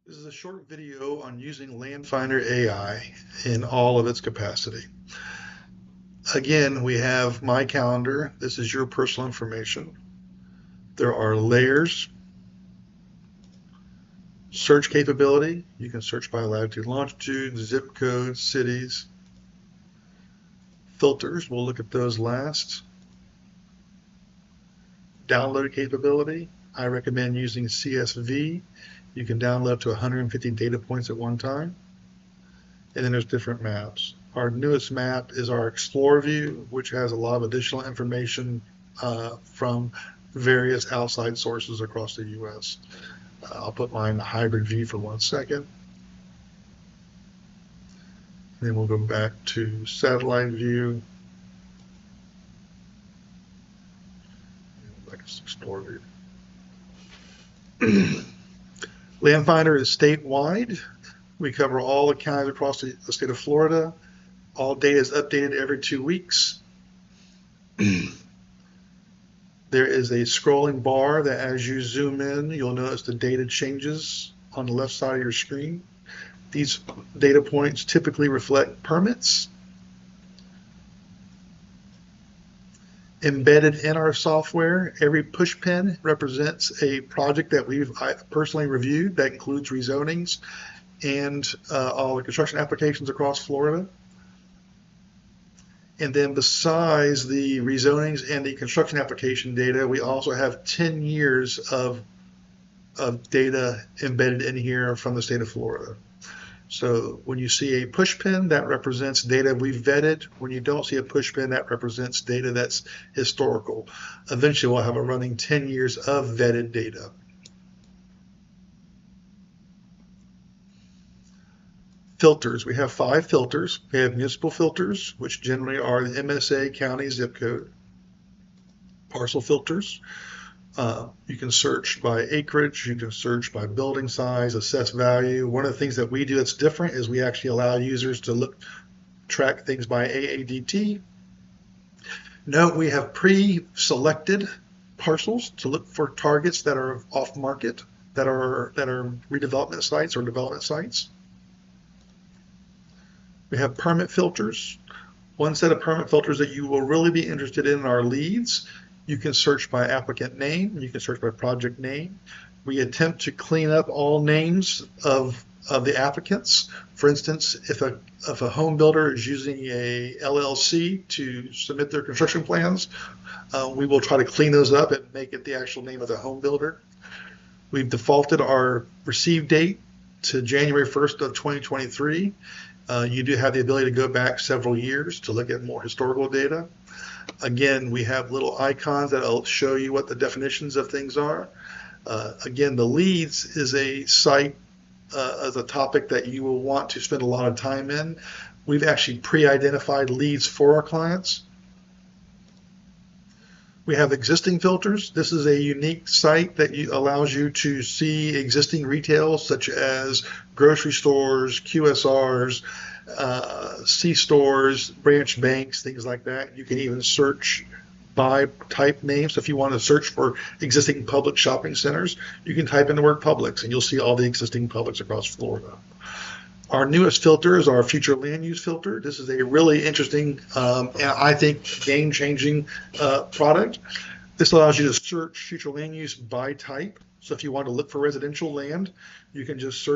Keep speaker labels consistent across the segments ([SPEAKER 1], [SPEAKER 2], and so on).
[SPEAKER 1] This is a short video on using Landfinder AI in all of its capacity. Again, we have my calendar. This is your personal information. There are layers, search capability. You can search by latitude, longitude, zip code, cities. Filters, we'll look at those last. Download capability. I recommend using CSV. You can download to 150 data points at one time. And then there's different maps. Our newest map is our Explorer view, which has a lot of additional information from various outside sources across the US. I'll put mine in the hybrid view for 1 second. Then we'll go back to satellite view. Back to Explorer view. Landfinder is statewide. We cover all the counties across the state of Florida. All data is updated every 2 weeks. There is a scrolling bar that as you zoom in, you'll notice the data changes on the left side of your screen. These data points typically reflect permits. Embedded in our software, every push pin represents a project that we've personally reviewed that includes rezonings and all the construction applications across Florida. And then besides the rezonings and the construction application data, we also have 10 years of data embedded in here from the state of Florida. So when you see a push pin, that represents data we've vetted. When you don't see a push pin, that represents data that's historical. Eventually, we'll have a running 10 years of vetted data. Filters. We have 5 filters. We have municipal filters, which generally are the MSA, county, zip code. Parcel filters. You can search by acreage. You can search by building size, assessed value. One of the things that we do that's different is we actually allow users to track things by AADT. Note we have pre-selected parcels to look for targets that are off market, that are redevelopment sites or development sites. We have permit filters. One set of permit filters that you will really be interested in are leads. You can search by applicant name. You can search by project name. We attempt to clean up all names of the applicants. For instance, if a home builder is using a LLC to submit their construction plans, we will try to clean those up and make it the actual name of the home builder. We've defaulted our receive date to January 1st of 2023. You do have the ability to go back several years to look at more historical data. Again, we have little icons that will show you what the definitions of things are. Again, the leads is a site as a topic that you will want to spend a lot of time in. We've actually pre-identified leads for our clients. We have existing filters. This is a unique site that allows you to see existing retail such as grocery stores, QSRs, C-stores, branch banks, things like that. You can even search by type names. So if you want to search for existing public shopping centers, you can type in the word Publix and you'll see all the existing Publix across Florida. Our newest filter is our future land use filter. This is a really interesting and I think game-changing product. This allows you to search future land use by type. So if you want to look for residential land, you can just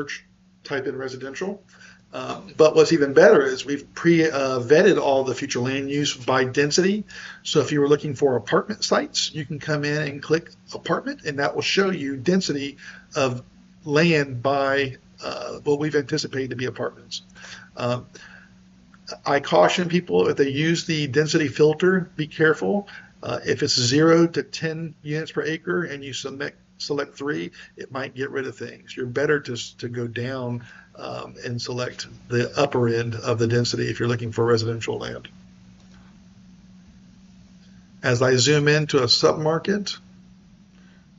[SPEAKER 1] type in residential. But what's even better is we've pre-vetted all the future land use by density. So if you were looking for apartment sites, you can come in and click apartment, and that will show you density of land by what we've anticipated to be apartments. I caution people if they use the density filter, be careful. If it's 0 to 10 units per acre and you select 3, it might get rid of things. You're better to go down and select the upper end of the density if you're looking for residential land. As I zoom into a submarket,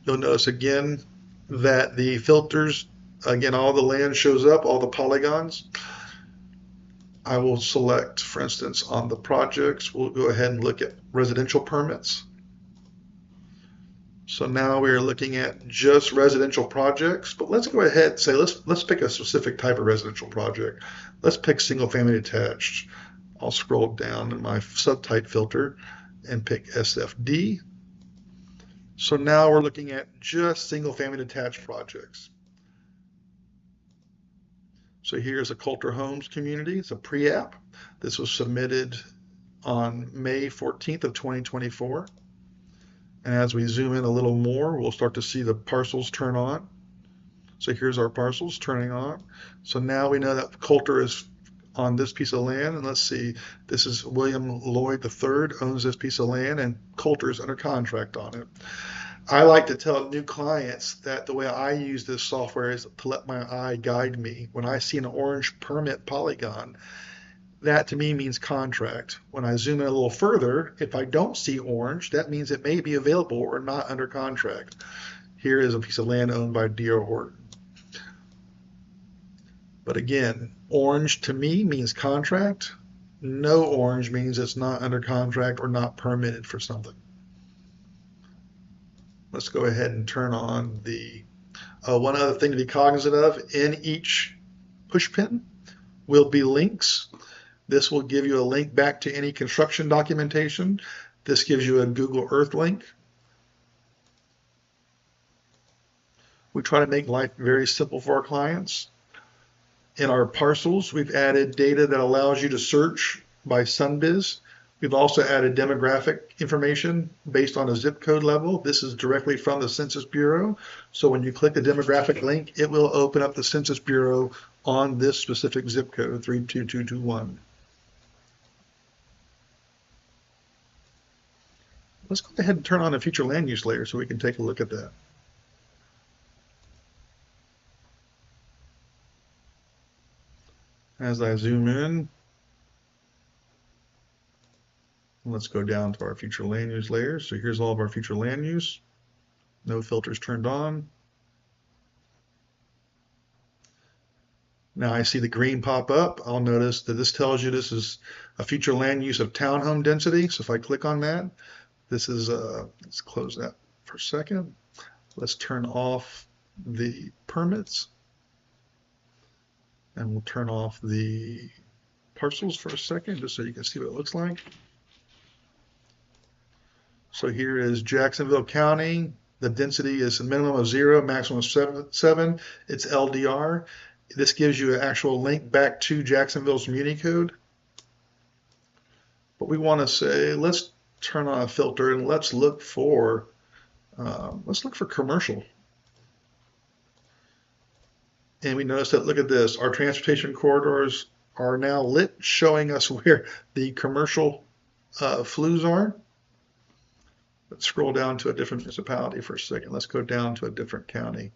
[SPEAKER 1] you'll notice again that the filters, again, all the land shows up, all the polygons. I will select, for instance, on the projects, we'll go ahead and look at residential permits. So now we're looking at just residential projects, but let's go ahead and say, let's pick a specific type of residential project. Let's pick single family detached. I'll scroll down in my subtype filter and pick SFD. So now we're looking at just single family detached projects. So here's a Coulter Homes community. It's a pre-app. This was submitted on May 14th of 2024. And as we zoom in a little more, we'll start to see the parcels turn on. So here's our parcels turning on. So now we know that Coulter is on this piece of land. And let's see, this is William Lloyd III owns this piece of land, and Coulter is under contract on it. I like to tell new clients that the way I use this software is to let my eye guide me. When I see an orange permit polygon, that to me means contract. When I zoom in a little further, if I don't see orange, that means it may be available or not under contract. Here is a piece of land owned by D.R. Horton. But again, orange to me means contract. No orange means it's not under contract or not permitted for something. Let's go ahead and turn on the, one other thing to be cognizant of, in each pushpin will be links. This will give you a link back to any construction documentation. This gives you a Google Earth link. We try to make life very simple for our clients. In our parcels, we've added data that allows you to search by SunBiz. We've also added demographic information based on a zip code level. This is directly from the Census Bureau. So when you click the demographic link, it will open up the Census Bureau on this specific zip code, 32221. Let's go ahead and turn on the future land use layer so we can take a look at that. As I zoom in, let's go down to our future land use layer. So here's all of our future land use. No filters turned on. Now I see the green pop up. I'll notice that this tells you this is a future land use of townhome density. So if I click on that, this is, let's close that for a second. Let's turn off the permits. And we'll turn off the parcels for a second, just so you can see what it looks like. So here is Jacksonville County. The density is a minimum of 0, maximum of 7. It's LDR. This gives you an actual link back to Jacksonville's Muni Code. But we want to say, let's turn on a filter and let's look for commercial. And we notice that, look at this, our transportation corridors are now lit, showing us where the commercial flues are. Let's scroll down to a different municipality for a second. Let's go down to a different county.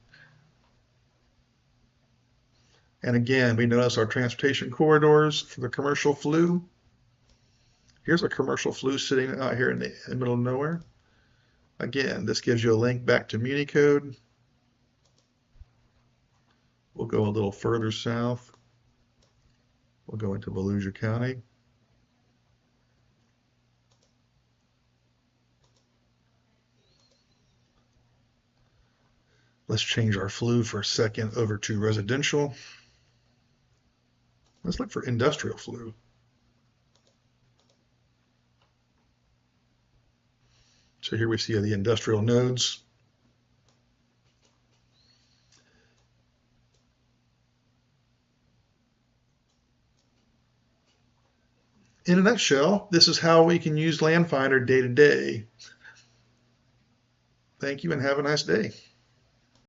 [SPEAKER 1] And again, we notice our transportation corridors for the commercial flue. Here's a commercial flue sitting out here in the middle of nowhere. Again, this gives you a link back to Muni Code. We'll go a little further south. We'll go into Volusia County. Let's change our flue for a second over to residential. Let's look for industrial flue. So here we see the industrial nodes. In a nutshell, this is how we can use Land Finder day to day. Thank you and have a nice day.